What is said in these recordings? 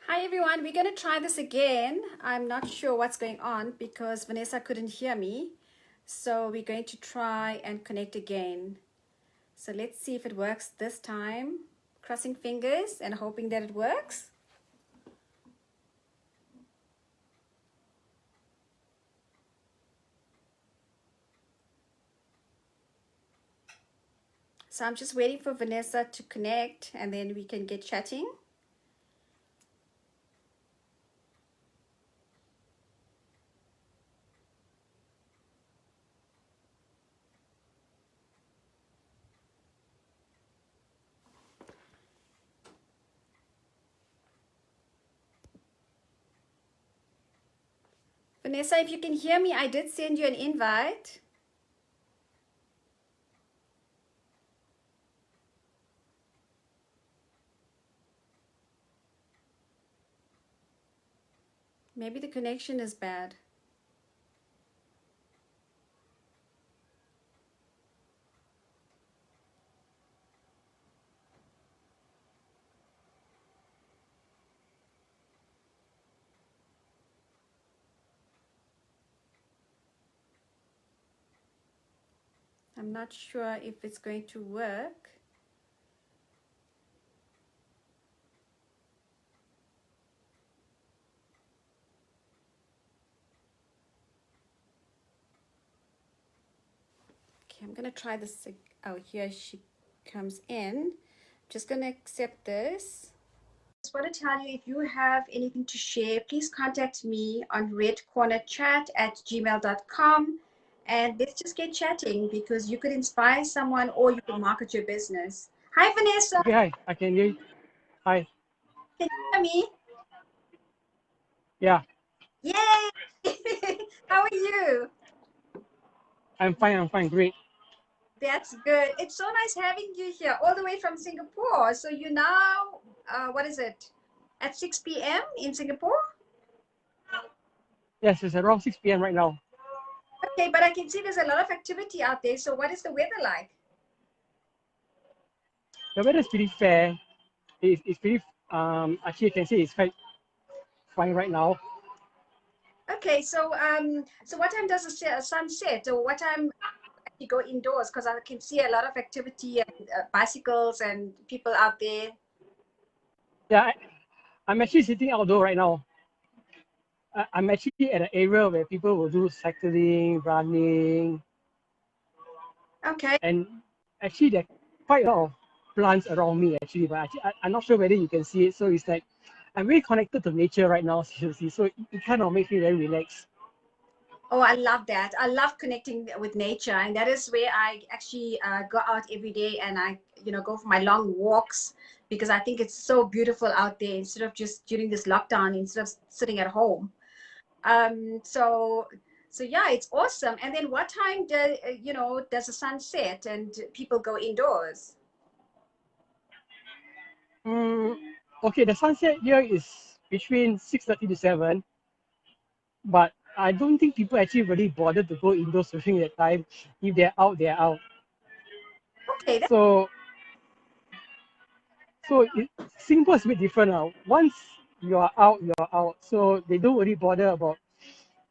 Hi everyone, we're going to try this again. I'm not sure what's going on because Vanessa couldn't hear me. So we're going to try and connect again. So let's see if it works this time. Crossing fingers and hoping that it works. So I'm just waiting for Vanessa to connect and then we can get chatting. Vanessa, if you can hear me, I did send you an invite. Maybe the connection is bad. I'm not sure if it's going to work. Okay, I'm going to try this. Oh, here she comes in. Just going to accept this. Just want to tell you, if you have anything to share, please contact me on redcornerchat@gmail.com. And let's just get chatting because you could inspire someone or you could market your business. Hi, Vanessa. Okay, hi. I can hear you. Hi. Can you hear me? Yeah, Yay! How are you? I'm fine. Great. That's good. It's so nice having you here, all the way from Singapore. So you now, what is it, at 6 p.m. in Singapore? Yes, it's around 6 p.m. right now. Okay, but I can see there's a lot of activity out there. So what is the weather like? The weather is pretty fair. It's pretty, actually, you can say it's quite fine right now. Okay, so what time does the sun set, or what time you go indoors? Because I can see a lot of activity and bicycles and people out there. Yeah, I'm actually sitting outdoor right now. I'm actually at an area where people will do cycling, running, Okay. and actually there are quite a lot of plants around me actually, but actually I'm not sure whether you can see it. So it's like I'm really connected to nature right now, seriously. So it kind of makes me very relaxed. Oh, I love that. I love connecting with nature, and that is where I actually go out every day and I go for my long walks because I think it's so beautiful out there instead of just during this lockdown, instead of sitting at home. So yeah, it's awesome. And then what time does the sun set and people go indoors? Mm, okay, the sunset here is between 6:30 to 7, but I don't think people actually really bother to go indoors during that time. If they're out, they're out. Okay, that, So, so Singapore is a bit different now. Once you are out, you are out. So they don't really bother about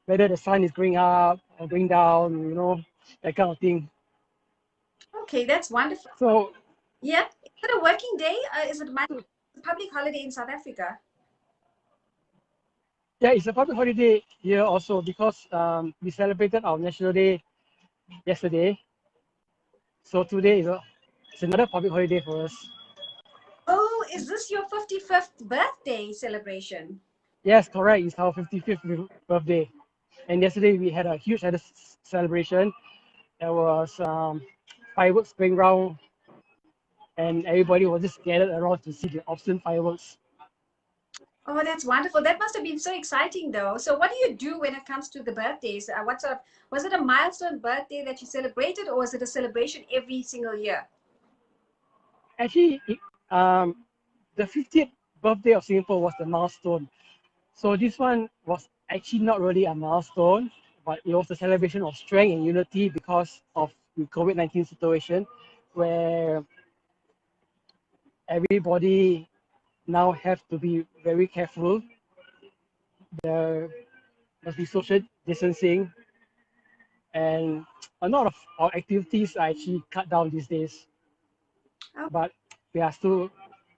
whether the sun is going up or going down, that kind of thing. okay, that's wonderful. So, Yeah, is it a working day? Is it Monday? Public holiday in South Africa? yeah, it's a public holiday here also because we celebrated our National Day yesterday. So today it's another public holiday for us. Oh, is this your 55th birthday celebration? Yes, correct. It's our 55th birthday. And yesterday we had a huge celebration. There was fireworks going around, and everybody was just gathered around to see the awesome fireworks. Oh, that's wonderful. That must have been so exciting, though. So, what do you do when it comes to the birthdays? What sort of, was it a milestone birthday that you celebrated, or was it a celebration every single year? Actually, the 50th birthday of Singapore was the milestone. So this one was actually not really a milestone, but it was a celebration of strength and unity because of the COVID-19 situation, where everybody now have to be very careful. There must be social distancing, and a lot of our activities are actually cut down these days. Oh, But we are still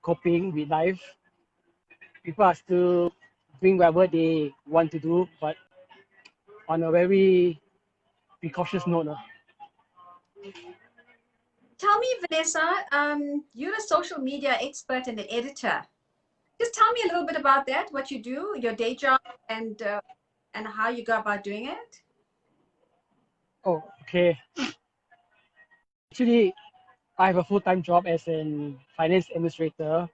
coping with life. People are still doing whatever they want to do, but on a very precautious note. tell me, Vanessa, you're a social media expert and an editor. Just tell me a little bit about that, what you do, your day job, and how you go about doing it. Oh, okay. Actually, I have a full-time job as an finance administrator,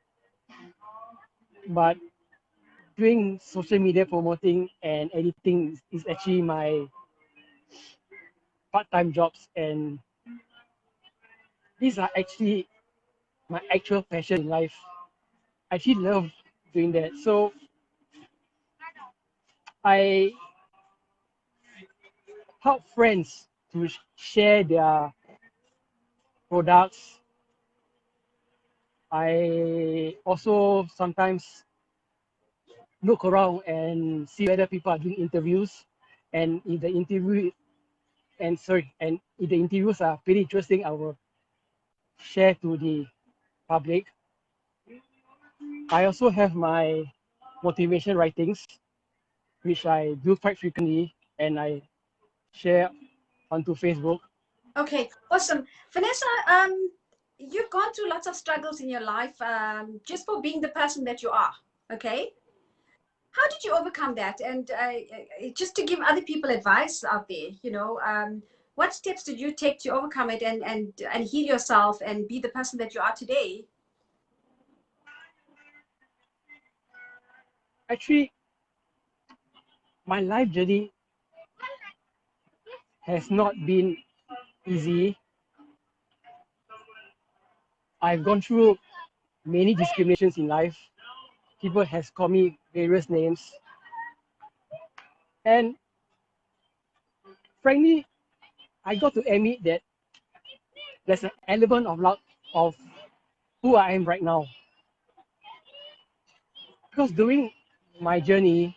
but doing social media promoting and editing is actually my part-time jobs, and these are actually my actual passion in life. I actually love doing that. So I help friends to share their products. I also sometimes look around and see whether people are doing interviews, and if the interviews are pretty interesting, I will share to the public. I also have my motivation writings, which I do quite frequently, and I share onto Facebook. Okay, awesome. Vanessa, you've gone through lots of struggles in your life just for being the person that you are. Okay. How did you overcome that? And just to give other people advice out there, what steps did you take to overcome it and heal yourself and be the person that you are today? Actually, my life journey has not been easy. I've gone through many discriminations in life. People has called me various names, and frankly, I got to admit that there's an element of luck of who I am right now. Because during my journey,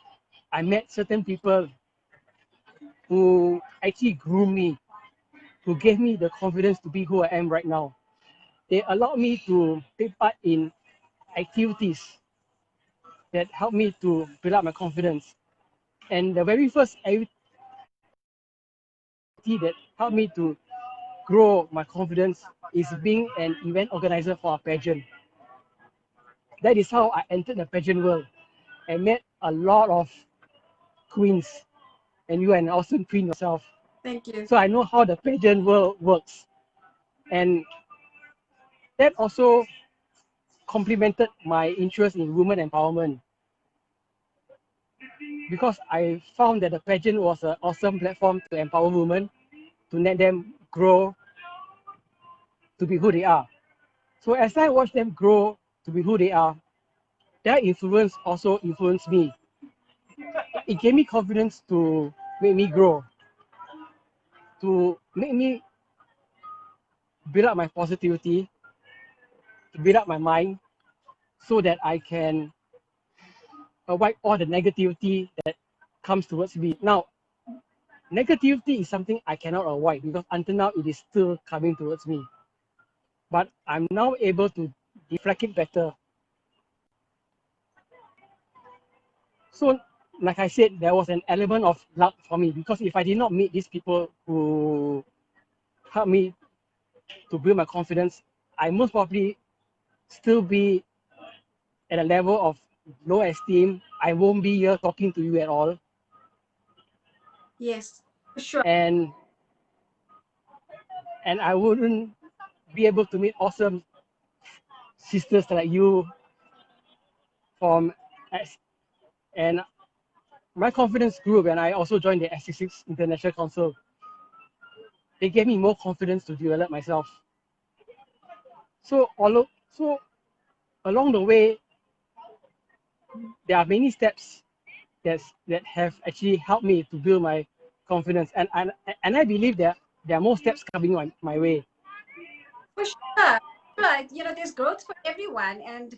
I met certain people who actually grew me, who gave me the confidence to be who I am right now. They allowed me to take part in activities that helped me to build up my confidence. And the very first activity that helped me to grow my confidence is being an event organizer for a pageant. That is how I entered the pageant world and met a lot of queens. And you are an awesome queen yourself. Thank you. So I know how the pageant world works. And that also complemented my interest in women empowerment, because I found that the pageant was an awesome platform to empower women, to let them grow to be who they are. So as I watch them grow to be who they are, their influence also influenced me. It gave me confidence to make me grow, to make me build up my positivity, to build up my mind, so that I can avoid all the negativity that comes towards me. Now, negativity is something I cannot avoid because until now it is still coming towards me. But I'm now able to deflect it better. So, like I said, there was an element of luck for me, because if I did not meet these people who helped me to build my confidence, I most probably still be at a level of low esteem. I won't be here talking to you at all. Yes, for sure. And I wouldn't be able to meet awesome sisters like you from and my confidence grew when I also joined the DCrux International Council. They gave me more confidence to develop myself. So along the way, there are many steps that have actually helped me to build my confidence, and I believe that there are more steps coming my way. For sure. you know, there's growth for everyone, and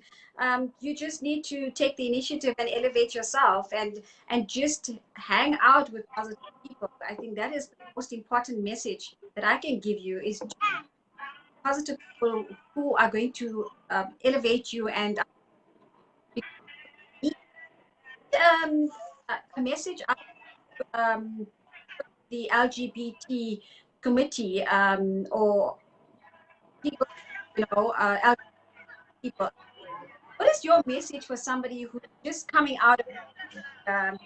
you just need to take the initiative and elevate yourself, and just hang out with positive people. I think that is the most important message that I can give you, is positive people who are going to elevate you. And a message out the LGBT committee, or people, you know, LGBT people. What is your message for somebody who's just coming out of,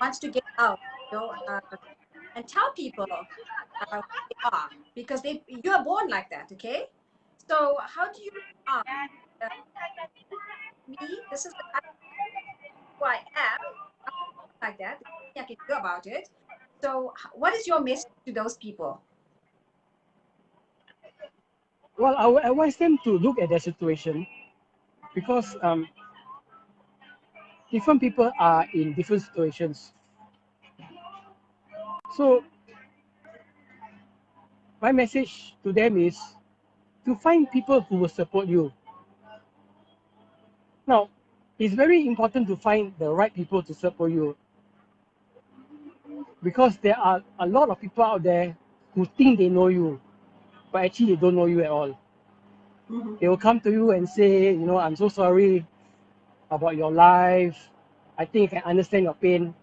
wants to get out, you know, and tell people who they are, because you are born like that, okay? So how do you uh, me? This is the kind of who I am. I'm like that. There's nothing I can do about it. So what is your message to those people? Well, I would advise them to look at their situation, because different people are in different situations. So my message to them is to find people who will support you. Now, it's very important to find the right people to support you, because there are a lot of people out there who think they know you, but actually they don't know you at all. Mm-hmm. They will come to you and say, you know, I'm so sorry about your life. I think I can understand your pain.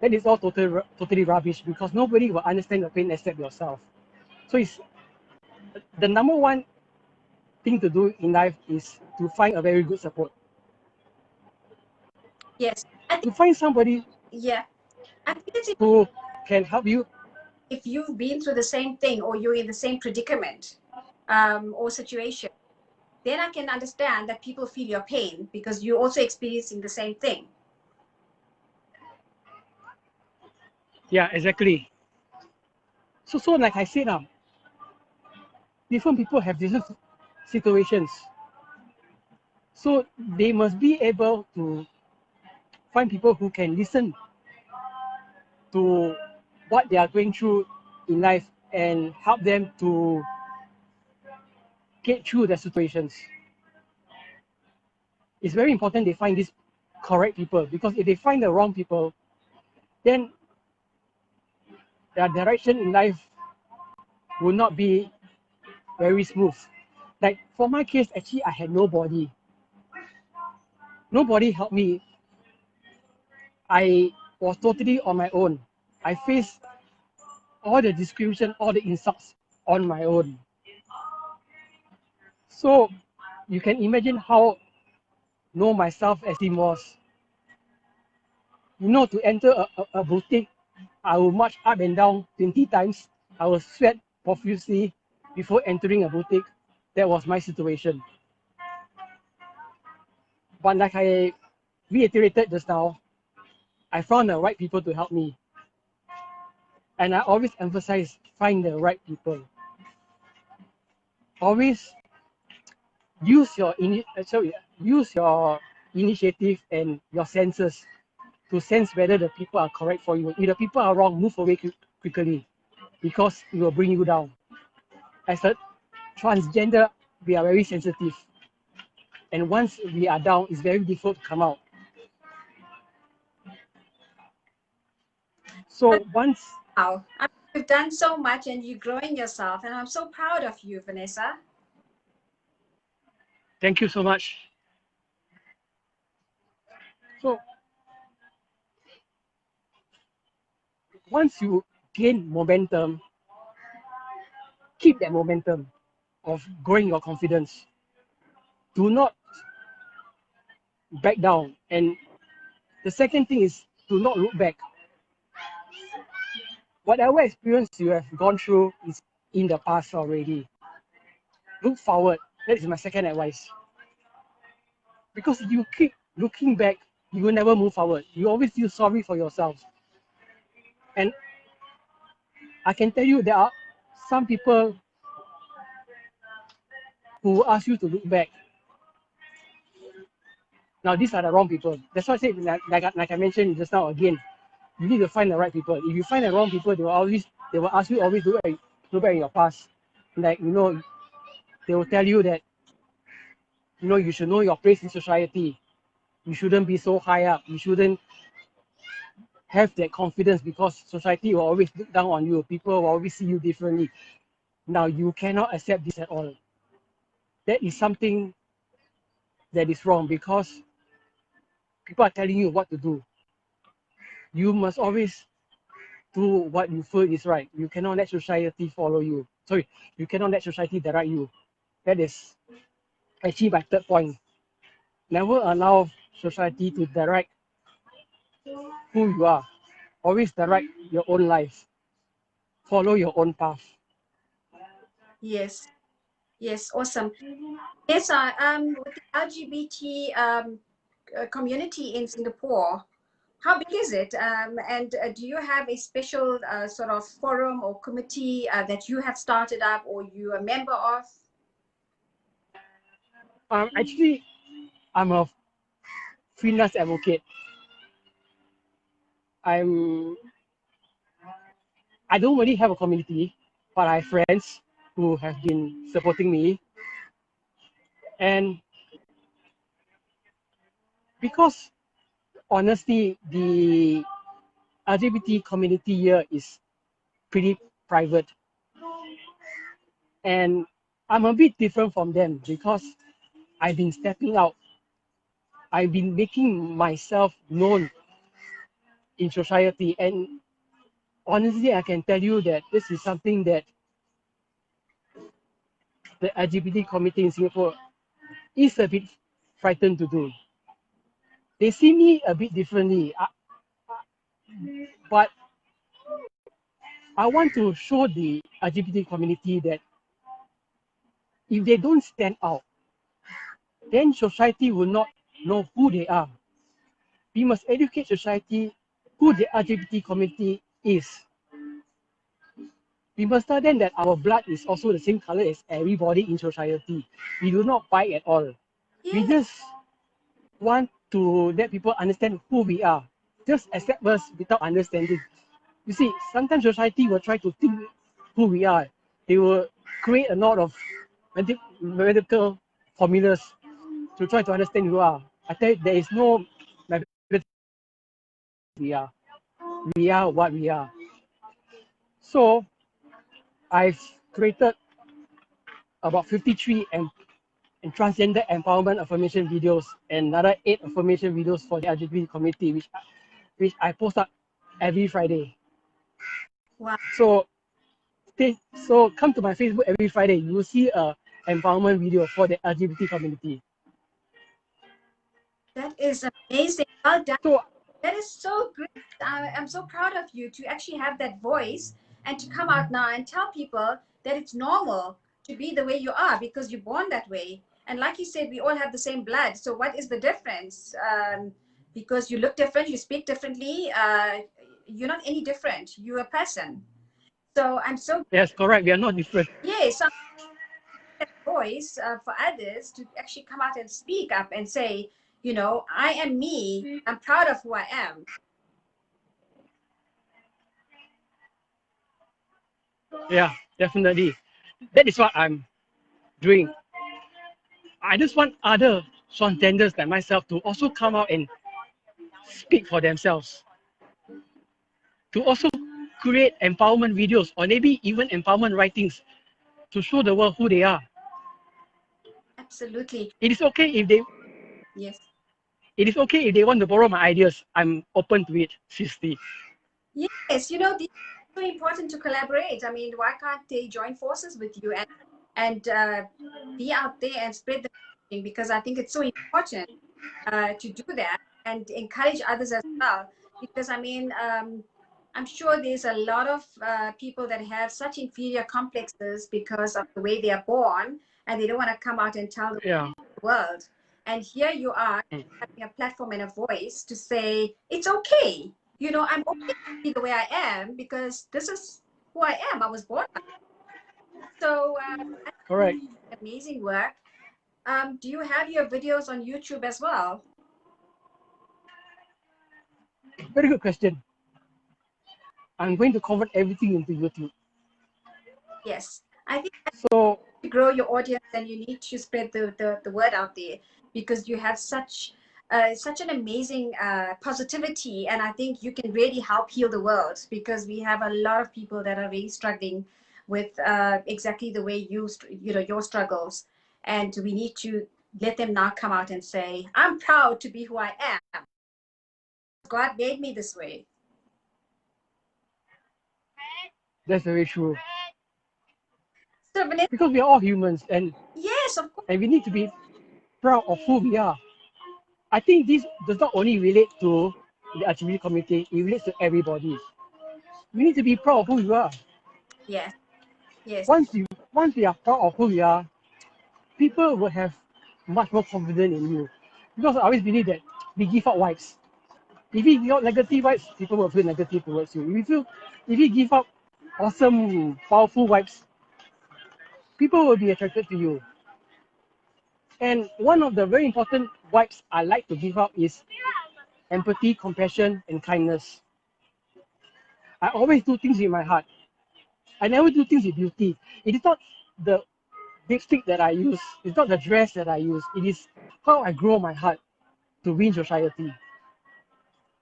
That is all totally rubbish, because nobody will understand your pain except yourself. So it's the number one thing to do in life is to find a very good support. Yes, I To think, find somebody yeah, I think it's who can help you. if you've been through the same thing, or you're in the same predicament, or situation, then I can understand that people feel your pain, because you're also experiencing the same thing. Yeah, exactly. So like I said, different people have different situations. So they must be able to find people who can listen to what they are going through in life and help them to get through their situations. It's very important they find these correct people, because if they find the wrong people, then their direction in life will not be very smooth. Like for my case, actually, I had nobody. Nobody helped me. I was totally on my own. I faced all the discrimination, all the insults on my own. So you can imagine how low my self-esteem was. You know, to enter a boutique, I will march up and down 20 times. I will sweat profusely before entering a boutique. That was my situation. But like I reiterated just now, I found the right people to help me. And I always emphasize find the right people. Always use your use your initiative and your senses to sense whether the people are correct for you. If the people are wrong, move away quickly, because it will bring you down. As a transgender, we are very sensitive, and once we are down, it's very difficult to come out. So once, Wow, you've done so much, and you're growing yourself, and I'm so proud of you, Vanessa. thank you so much. So once you gain momentum, keep that momentum of growing your confidence. Do not back down. And the second thing is to not look back. Whatever experience you have gone through is in the past already. Look forward. That is my second advice. Because if you keep looking back, you will never move forward. You always feel sorry for yourself. And I can tell you there are some people who ask you to look back. Now these are the wrong people. That's why I said, like I mentioned just now again, you need to find the right people. If you find the wrong people, they will ask you always look back in your past. Like, you know, they will tell you that you should know your place in society. You shouldn't be so high up. You shouldn't have that confidence because society will always look down on you. People will always see you differently. Now, you cannot accept this at all. That is something that is wrong because people are telling you what to do. You must always do what you feel is right. You cannot let society follow you. Sorry, you cannot let society direct you. That is actually my third point. Never allow society to direct who you are. Always direct your own life. Follow your own path. Yes. Yes. Awesome. Yes. With the LGBT community in Singapore, how big is it? And do you have a special sort of forum or committee that you have started up or you are a member of? Actually, I'm a freelance advocate. I'm I don't really have a community, but I have friends who have been supporting me. And because honestly, the LGBT community here is pretty private. And I'm a bit different from them because I've been stepping out. I've been making myself known in society. And honestly, I can tell you that this is something that the LGBT community in Singapore is a bit frightened to do. They see me a bit differently, but I want to show the LGBT community that if they don't stand out, then society will not know who they are. We must educate society who the LGBT community is. We must tell them that our blood is also the same color as everybody in society. We do not fight at all. We Yeah. just want to let people understand who we are. Just accept us without understanding. You see, sometimes society will try to think who we are. They will create a lot of medical formulas to try to understand who we are. I tell you, there is no we are. We are what we are. So I've created about 53 and transgender empowerment affirmation videos and another 8 affirmation videos for the LGBT community, which I post up every Friday. Wow. So so come to my Facebook every Friday. You will see a empowerment video for the LGBT community. That is amazing. Well done. So That is so great. I'm so proud of you to actually have that voice and to come out now and tell people that it's normal to be the way you are because you're born that way. And like you said, we all have the same blood. So what is the difference? Because you look different, you speak differently. You're not any different. You're a person. So I'm so yes, correct. We are not different. yes. Voice for others to actually come out and speak up and say, I am me. I'm proud of who I am. Yeah, definitely. That is what I'm doing. I just want other transgenders like myself to also come out and speak for themselves. To also create empowerment videos or maybe even empowerment writings to show the world who they are. Absolutely. It is okay if they Yes. it is okay if they want to borrow my ideas. I'm open to it, seriously. Yes, these are so important to collaborate. I mean, why can't they join forces with you and be out there and spread the messaging? Because I think it's so important to do that and encourage others as well. Because I mean, I'm sure there's a lot of people that have such inferior complexes because of the way they are born, and they don't want to come out and tell the Yeah. world. And here you are having a platform and a voice to say it's okay. I'm okay to be the way I am because this is who I am. I was born like that. So I think Correct. amazing work. Do you have your videos on YouTube as well? Very good question. I'm going to convert everything into YouTube. Yes. I think So to grow your audience and you need to spread the word out there because you have such an amazing positivity, and I think you can really help heal the world because we have a lot of people that are really struggling with exactly the way your struggles, and we need to let them now come out and say, I'm proud to be who I am. God made me this way. That's very true. So Vanessa, Because we are all humans, yes, of course. and we need to be proud of who we are. I think this does not only relate to the LGBT community, it relates to everybody. We need to be proud of who you are. Yes, yes, Once we are proud of who we are, people will have much more confidence in you. Because I always believe that we give out vibes. If you give out negative vibes, people will feel negative towards you. If you give out awesome, powerful vibes, people will be attracted to you. And one of the very important vibes I like to give out is empathy, compassion, and kindness. I always do things with my heart. I never do things with beauty. It is not the lipstick that I use. It's not the dress that I use. It is how I grow my heart to win society.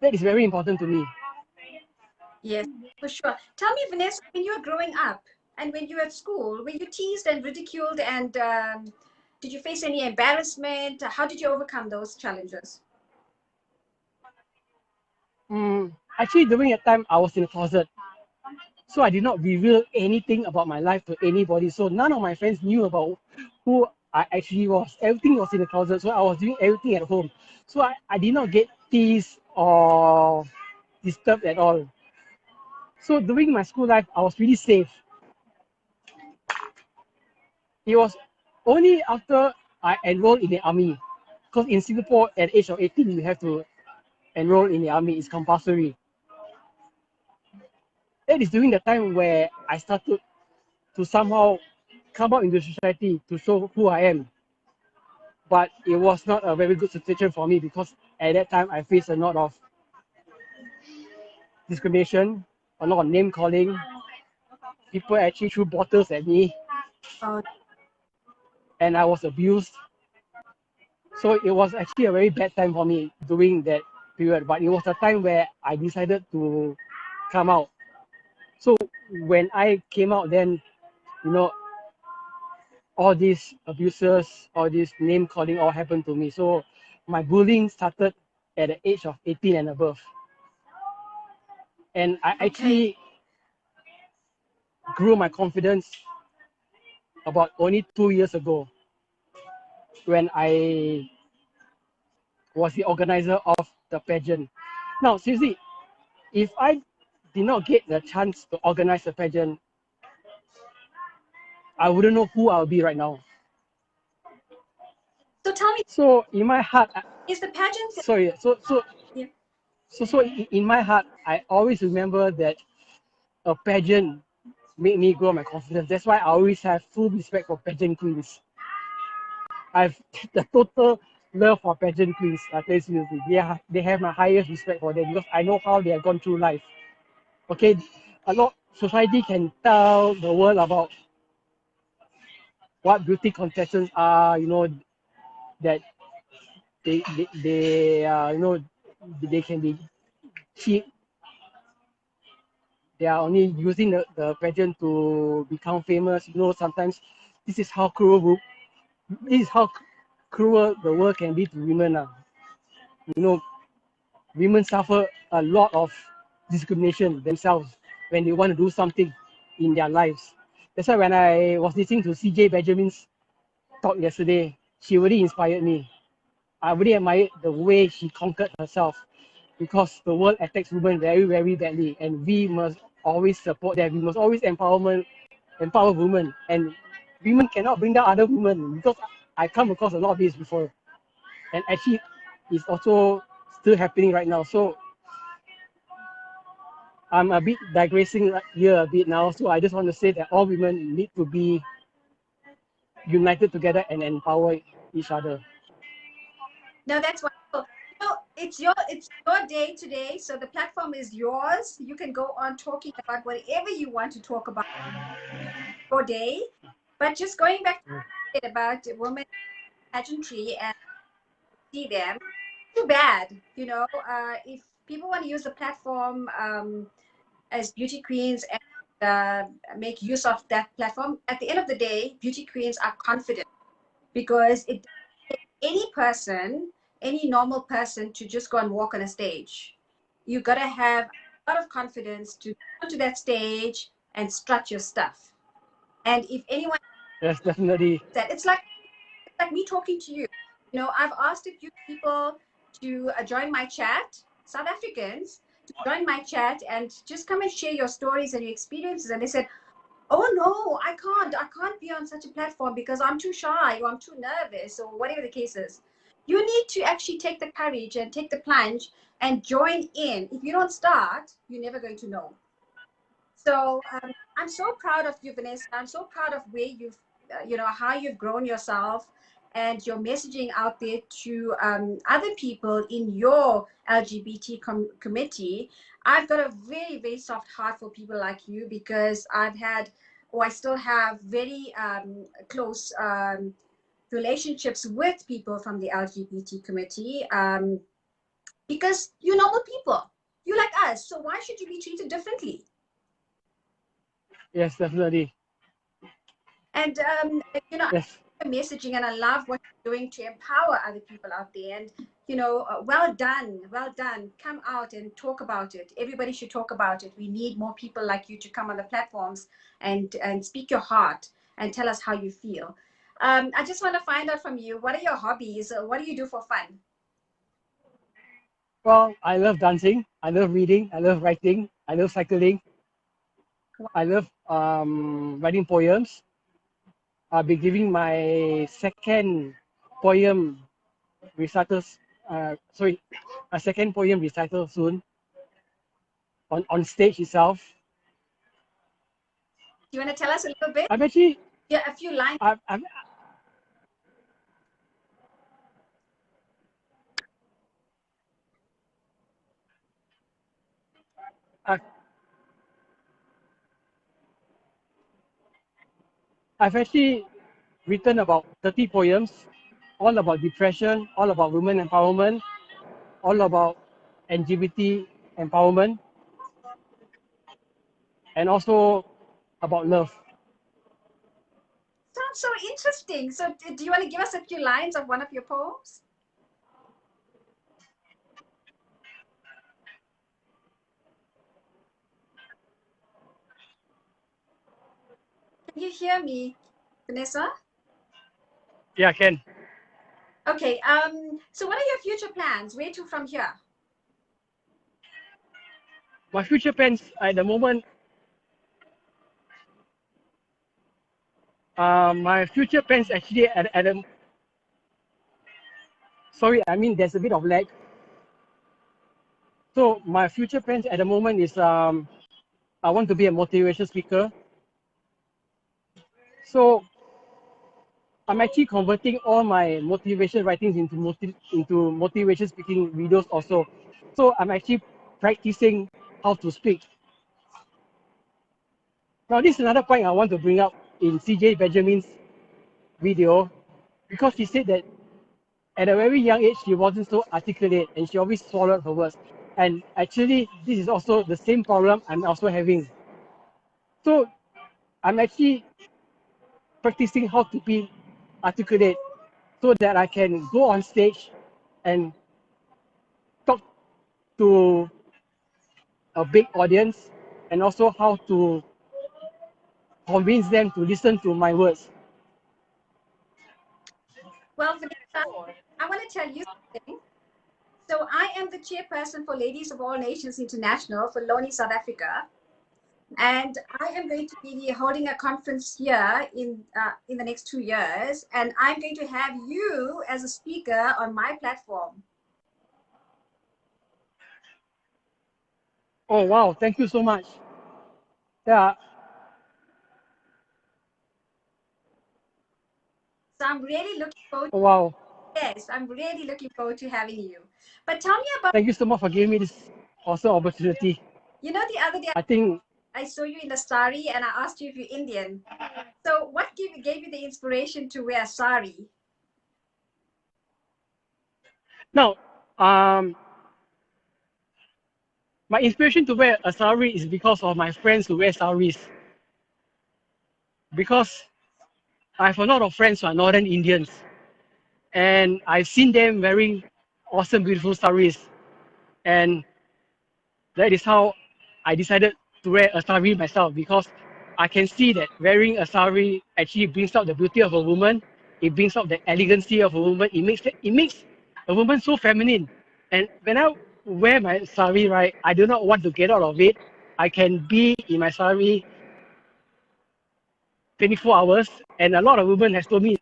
That is very important to me. yes, for sure. Tell me, Vanessa, when you were growing up and when you were at school, were you teased and ridiculed, and did you face any embarrassment? How did you overcome those challenges? Actually, during that time, I was in the closet. So I did not reveal anything about my life to anybody. So none of my friends knew about who I actually was. Everything was in the closet. So I was doing everything at home. So I did not get teased or disturbed at all. So during my school life, I was really safe. It was only after I enrolled in the army. Because in Singapore, at the age of 18, you have to enroll in the army. It's compulsory. That is during the time where I started to somehow come out into society to show who I am. But it was not a very good situation for me because at that time I faced a lot of discrimination, a lot of name calling. People actually threw bottles at me Oh, and I was abused. So it was actually a very bad time for me during that period. But it was a time where I decided to come out. So when I came out, then you know all these abuses, all this name calling all happened to me. So my bullying started at the age of 18 and above. And I okay. actually grew my confidence about only 2 years ago when I was the organizer of the pageant. Now, seriously, if I did not get the chance to organize the pageant, I wouldn't know who I'll be right now. So tell me, So in my heart, is the pageant? sorry, Yeah. in my heart, I always remember that a pageant made me grow my confidence. That's why I always have full respect for pageant queens. I've the total love for pageant queens. I tell you seriously, they have my highest respect for them because I know how they have gone through life. Okay, a lot society can tell the world about what beauty contestants are. You know that they you know they can be cheap. They are only using the pageant to become famous. You know sometimes this is how this is how cruel the world can be to women. You know women suffer a lot of discrimination themselves when they want to do something in their lives. That's why when I was listening to CJ Benjamin's talk yesterday, she really inspired me. I really admired the way she conquered herself because the world attacks women very, very badly, and we must always support that. We must always empower women, and women cannot bring down other women because I come across a lot of this before, and actually, it's also still happening right now. So I'm a bit digressing here a bit now, so I just want to say that all women need to be united together and empower each other. No, that's wonderful. It's your day today, so the platform is yours. You can go on talking about whatever you want to talk about your day. But just going back to it about women pageantry and see them, too bad. If people want to use the platform as beauty queens and make use of that platform, at the end of the day, beauty queens are confident because it doesn't take any person, any normal person, to just go and walk on a stage. You got to have a lot of confidence to go onto that stage and strut your stuff. And if anyone Yes, definitely. that it's like me talking to you. I've asked a few people to join my chat, South Africans, to join my chat and just come and share your stories and your experiences. And they said, "Oh no, I can't be on such a platform because I'm too shy or I'm too nervous or whatever the case is." You need to actually take the courage and take the plunge and join in. If you don't start, you're never going to know. So I'm so proud of you, Vanessa. I'm so proud of where how you've grown yourself and your messaging out there to other people in your LGBT committee. I've got a very, very soft heart for people like you because I've had, or I still have, very close relationships with people from the LGBT committee because you're normal people. You like us. So why should you be treated differently? Yes, definitely. And Yes. messaging, and I love what you're doing to empower other people out there. And well done, well done. Come out and talk about it. Everybody should talk about it. We need more people like you to come on the platforms and speak your heart and tell us how you feel. I just want to find out from you, what are your hobbies? What do you do for fun? Well, I love dancing. I love reading. I love writing. I love cycling. I love writing poems. I'll be giving my second poem recitals. Sorry, a second poem recital soon on stage itself. Do you want to tell us a little bit? I've actually, Yeah, a few lines. I've I've, I've actually written about 30 poems, all about depression, all about women empowerment, all about LGBT empowerment, and also about love. Sounds so interesting. So do you want to give us a few lines of one of your poems? Can you hear me, Vanessa? Yeah, Ken. Okay. So what are your future plans? Where to from here? My future plans at the moment, my future plans actually at the, sorry, I mean there's a bit of lag. So my future plans at the moment is I want to be a motivation speaker. So I'm actually converting all my motivation writings into motivation speaking videos also. So I'm actually practicing how to speak. Now this is another point I want to bring up in CJ Benjamin's video, because she said that at a very young age she wasn't so articulate and she always swallowed her words. And actually this is also the same problem I'm also having. So I'm actually practicing how to be articulate so that I can go on stage and talk to a big audience, and also how to convince them to listen to my words. Well, Vanessa, I want to tell you something. So I am the chairperson for Ladies of All Nations International for Loni, South Africa. And I am going to be holding a conference here in the next 2 years. And I'm going to have you as a speaker on my platform. Oh wow, thank you so much. Yeah. So I'm really looking forward. Oh wow. Yes, I'm really looking forward to having you. But tell me about, Thank you so much for giving me this awesome opportunity. the other day I think I saw you in the sari and I asked you if you're Indian. So what gave you the inspiration to wear a sari? Now, my inspiration to wear a sari is because of my friends who wear saris. Because I have a lot of friends who are Northern Indians, and I've seen them wearing awesome, beautiful saris, and that is how I decided to wear a sari myself, because I can see that wearing a sari actually brings out the beauty of a woman. It brings out the elegancy of a woman. It makes a woman so feminine. And when I wear my sari, right, I do not want to get out of it. I can be in my sari 24 hours, and a lot of women has told me,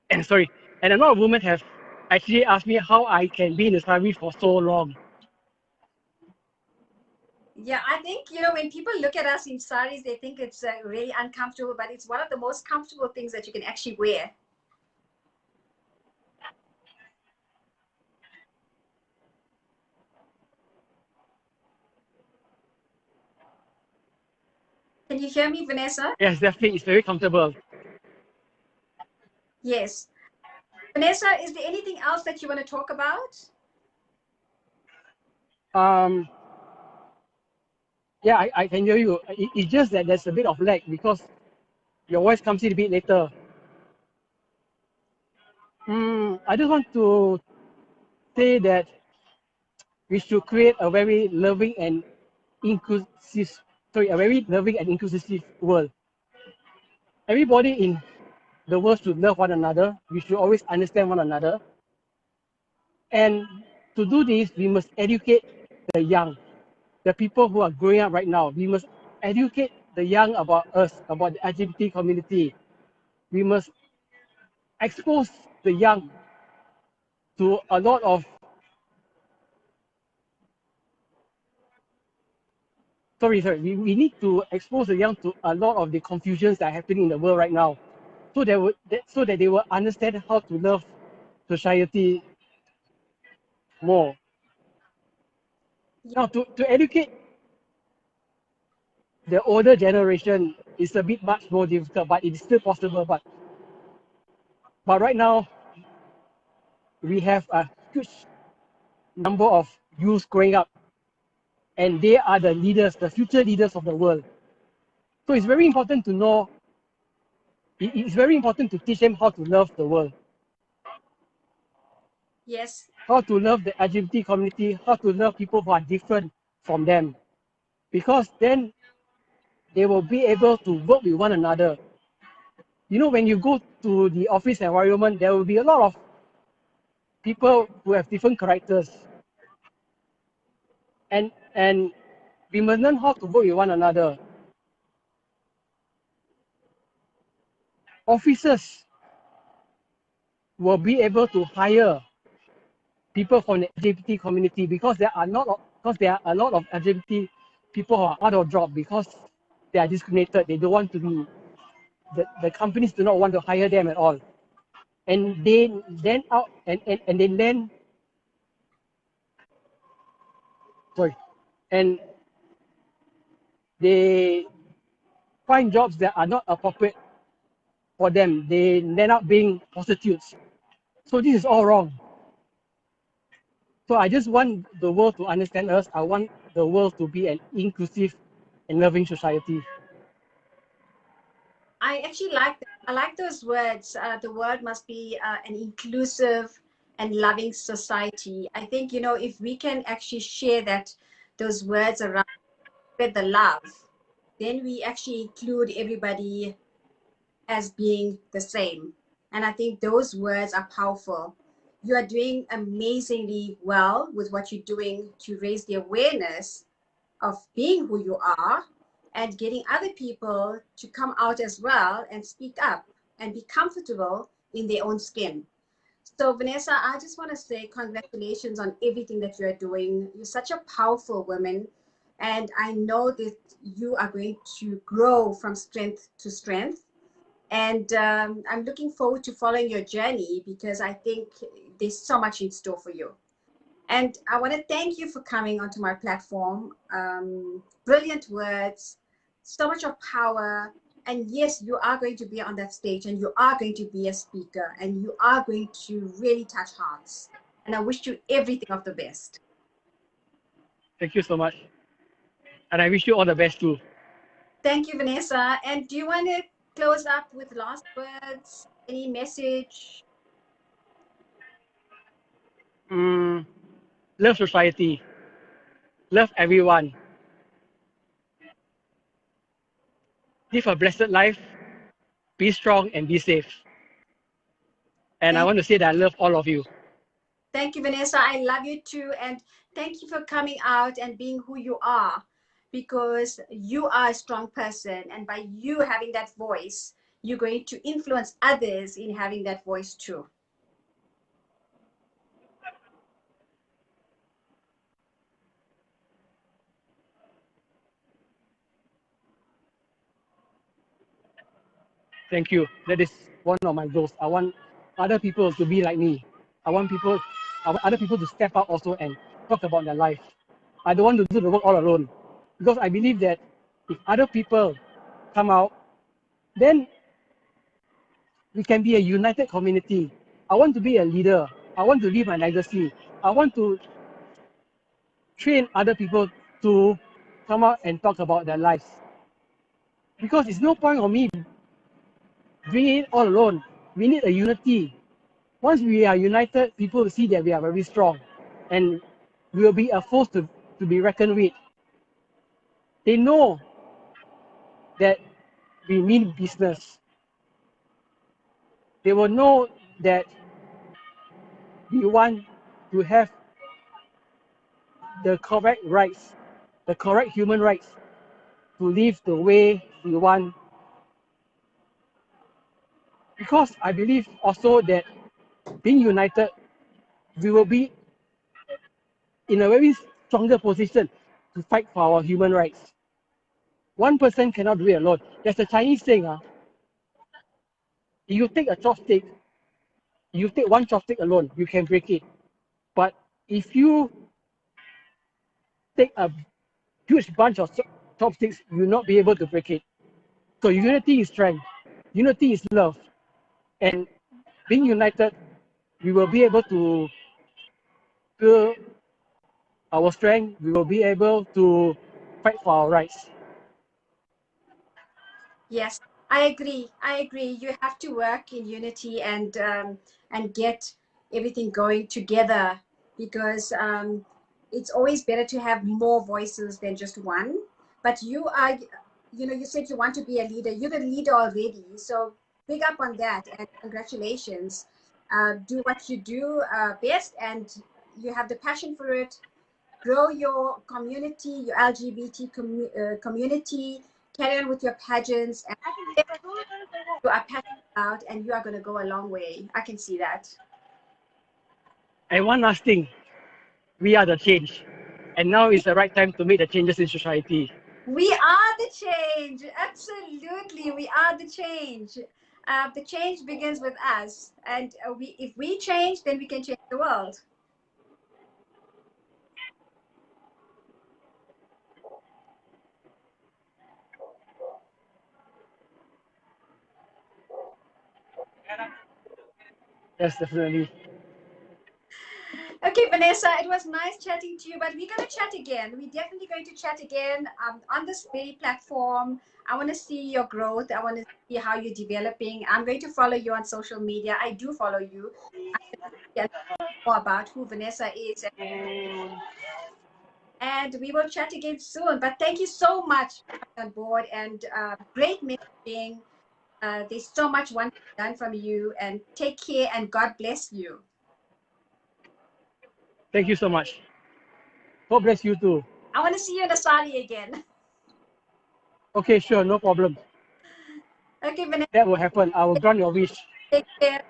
and sorry, and a lot of women have actually asked me how I can be in the sari for so long. Yeah, I think, you know, when people look at us in saris, they think it's really uncomfortable, but it's one of the most comfortable things that you can actually wear. Can you hear me, Vanessa? Yes, definitely, it's very comfortable. Yes. Vanessa, is there anything else that you want to talk about? Um, yeah, I can hear you. It's just that there's a bit of lag because your voice comes in a bit later. I just want to say that we should create a very loving and inclusive, a very loving and inclusive world. Everybody in the world should love one another. We should always understand one another. And to do this, we must educate the young, the people who are growing up right now. We must educate the young about us, about the LGBT community. We must expose the young to a lot of, we need to expose the young to a lot of the confusions that are happening in the world right now, so that they will understand how to love society more. Now, to educate the older generation is a bit much more difficult, but it is still possible. But right now, we have a huge number of youths growing up, and they are the leaders, the future leaders of the world. So it's very important to know, it's very important to teach them how to love the world, Yes. how to love the LGBT community, how to love people who are different from them. Because then they will be able to work with one another. You know, when you go to the office environment, there will be a lot of people who have different characters. And we must learn how to work with one another. Officers will be able to hire people from the LGBT community, because there are a lot of LGBT people who are out of job because they are discriminated. They don't want to be, the companies do not want to hire them at all. And they then out and they then sorry and they find jobs that are not appropriate for them. They end up being prostitutes. So this is all wrong. So I just want the world to understand us. I want the world to be an inclusive and loving society. I actually like that. I like those words. The word must be an inclusive and loving society. I think, you know, if we can actually share that, those words around, spread the love, then we actually include everybody as being the same. And I think those words are powerful. You are doing amazingly well with what you're doing to raise the awareness of being who you are and getting other people to come out as well and speak up and be comfortable in their own skin. So, Vanessa, I just want to say congratulations on everything that you're doing. You're such a powerful woman. And I know that you are going to grow from strength to strength. And I'm looking forward to following your journey because I think there's so much in store for you. And I want to thank you for coming onto my platform. Brilliant words, so much of power. And yes, you are going to be on that stage and you are going to be a speaker and you are going to really touch hearts. And I wish you everything of the best. Thank you so much. And I wish you all the best too. Thank you, Vanessa. And do you want to close up with last words? Any message? Love society. Love everyone. Live a blessed life. Be strong and be safe. And I want to say that I love all of you. Thank you, Vanessa. I love you too. And thank you for coming out and being who you are, because you are a strong person. And by you having that voice, you're going to influence others in having that voice too. Thank you. That is one of my goals. I want other people to be like me. I want other people to step out also and talk about their life. I don't want to do the work all alone, because I believe that if other people come out, then we can be a united community. I want to be a leader. I want to leave my legacy. I want to train other people to come out and talk about their lives. Because it's no point of me doing it all alone. We need a unity. Once we are united, people will see that we are very strong and we will be a force to be reckoned with. They know that we mean business. They will know that we want to have the correct rights, the correct human rights to live the way we want. Because I believe also that being united, we will be in a very stronger position to fight for our human rights. One person cannot do it alone. There's a Chinese saying, you take a chopstick, you take one chopstick alone, you can break it. But if you take a huge bunch of chopsticks, you will not be able to break it. So unity is strength. Unity is love. And being united, we will be able to build our strength. We will be able to fight for our rights. Yes, I agree. I agree. You have to work in unity and get everything going together, because it's always better to have more voices than just one. But you are, you said you want to be a leader. You're the leader already. So big up on that and congratulations. Do what you do best, and you have the passion for it. Grow your community, your LGBT community. Carry on with your pageants, and you are passionate about, and you are going to go a long way. I can see that. And one last thing, we are the change. And now is the right time to make the changes in society. We are the change. Absolutely, we are the change. The change begins with us, and if we change, then we can change the world. Yes, definitely. Okay, Vanessa, it was nice chatting to you, but we're going to chat again. We're definitely going to chat again on this very platform. I want to see your growth. I want to see how you're developing. I'm going to follow you on social media. I do follow you. I more about who Vanessa is. And we will chat again soon. But thank you so much for coming on board, and great messaging. There's so much one done from you, and take care and God bless you. Thank you so much. God bless you too. I want to see you in Asali again. Okay, sure, no problem. Okay, Vanessa, That will happen. I will grant your wish. take care.